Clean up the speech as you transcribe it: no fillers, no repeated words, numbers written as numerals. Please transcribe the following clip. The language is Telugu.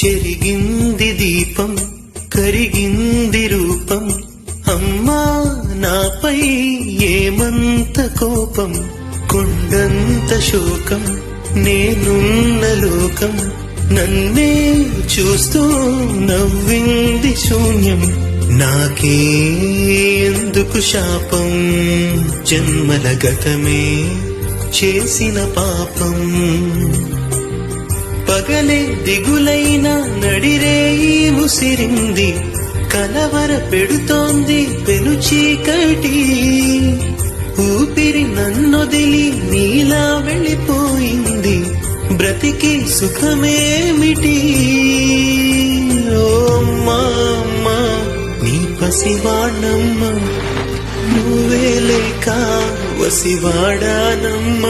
చెరిగింది దీపం కరిగింది రూపం అమ్మా నాపై ఏమంత కోపం కొండంత శోకం నేనున్న లోకం నన్నే చూస్తూ నవ్వింది శూన్యం నాకే ఎందుకు శాపం జన్మల గతమే చేసిన పాపం పగలే దిగులైన నడిరేయి ముసిరింది కలవర పెడుతోంది పెను చీకటి ఊపిరి నన్నొదిలి నీలా వెళ్ళిపోయింది బ్రతికి సుఖమేమిటి ఓ అమ్మా నీ పసివాణమ్మ నువ్వే లేక వసివాడానమ్మ